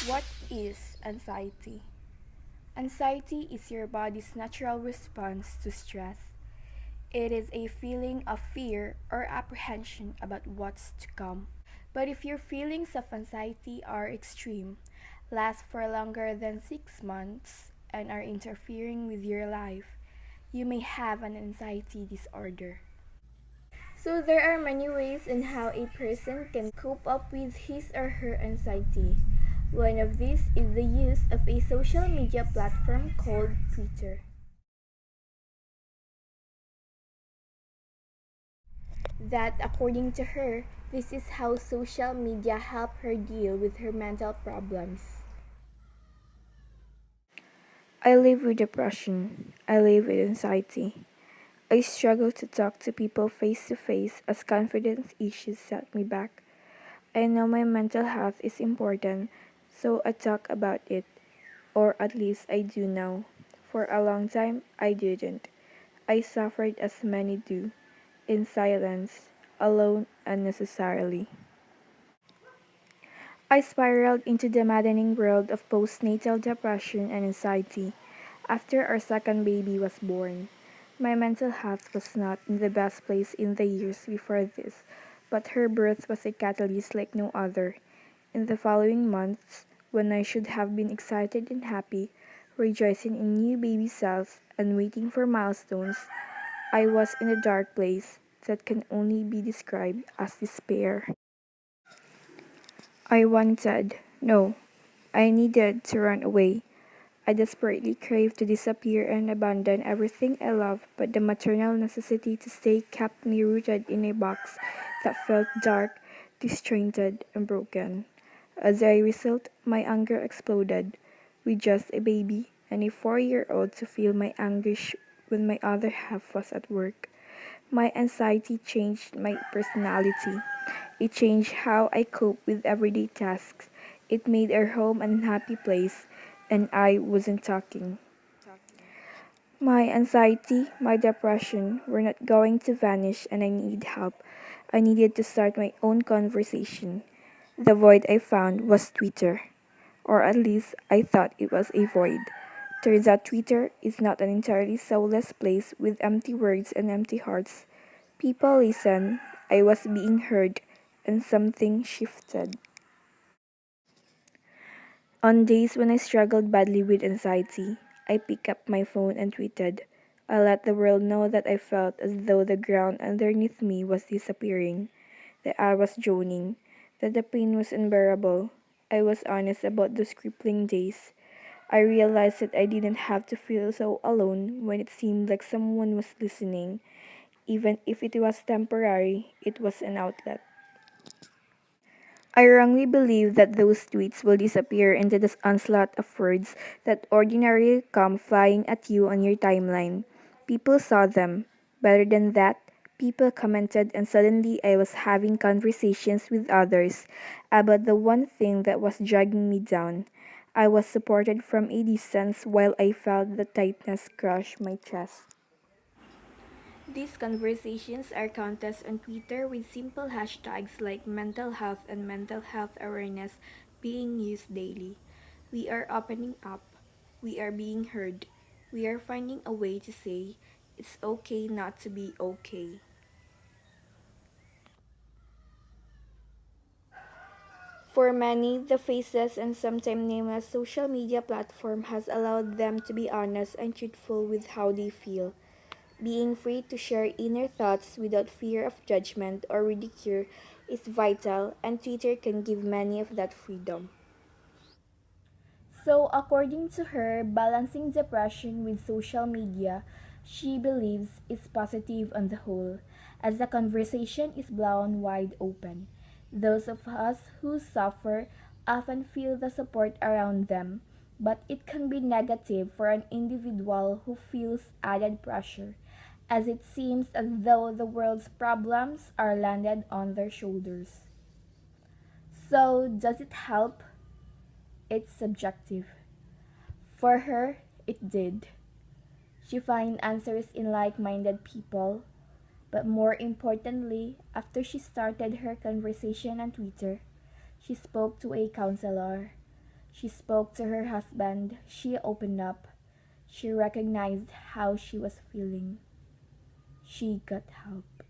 What is anxiety? Anxiety is your body's natural response to stress. It is a feeling of fear or apprehension about what's to come. But if your feelings of anxiety are extreme, last for longer than 6 months, and are interfering with your life, you may have an anxiety disorder. So, there are many ways in how a person can cope up with his or her anxiety. One of these is the use of a social media platform called Twitter. That, according to her, this is how social media helped her deal with her mental problems. I live with depression. I live with anxiety. I struggle to talk to people face to face as confidence issues set me back. I know my mental health is important, so I talk about it, or at least I do now. For a long time, I didn't. I suffered as many do, in silence, alone unnecessarily. I spiraled into the maddening world of postnatal depression and anxiety after our second baby was born. My mental health was not in the best place in the years before this, but her birth was a catalyst like no other. In the following months, when I should have been excited and happy, rejoicing in new baby cells and waiting for milestones, I was in a dark place that can only be described as despair. I wanted, no, I needed to run away. I desperately craved to disappear and abandon everything I loved, but the maternal necessity to stay kept me rooted in a box that felt dark, disjointed, and broken. As a result, my anger exploded. With just a baby and a 4-year-old to feel my anguish when my other half was at work. My anxiety changed my personality. It changed how I cope with everyday tasks. It made our home an unhappy place, and I wasn't talking. My anxiety, my depression were not going to vanish, and I needed help. I needed to start my own conversation. The void I found was Twitter, or at least I thought it was a void. Turns out Twitter is not an entirely soulless place with empty words and empty hearts. People listen, I was being heard, and something shifted. On days when I struggled badly with anxiety, I picked up my phone and tweeted. I let the world know that I felt as though the ground underneath me was disappearing, that I was droning, that the pain was unbearable. I was honest about those crippling days. I realized that I didn't have to feel so alone when it seemed like someone was listening. Even if it was temporary, it was an outlet. I wrongly believe that those tweets will disappear into the onslaught of words that ordinarily come flying at you on your timeline. People saw them. Better than that, people commented, and suddenly I was having conversations with others about the one thing that was dragging me down. I was supported from a distance while I felt the tightness crush my chest. These conversations are contests on Twitter with simple hashtags like mental health and mental health awareness being used daily. We are opening up. We are being heard. We are finding a way to say it's okay not to be okay. For many, the faceless and sometimes nameless social media platform has allowed them to be honest and truthful with how they feel. Being free to share inner thoughts without fear of judgment or ridicule is vital, and Twitter can give many of that freedom. So, according to her, balancing depression with social media, she believes is positive on the whole, as the conversation is blown wide open. Those of us who suffer often feel the support around them, but it can be negative for an individual who feels added pressure, as it seems as though the world's problems are landed on their shoulders. So, does it help? It's subjective. For her, it did. She found answers in like minded people, but more importantly, after she started her conversation on Twitter, she spoke to a counselor. She spoke to her husband. She opened up. She recognized how she was feeling. She got help.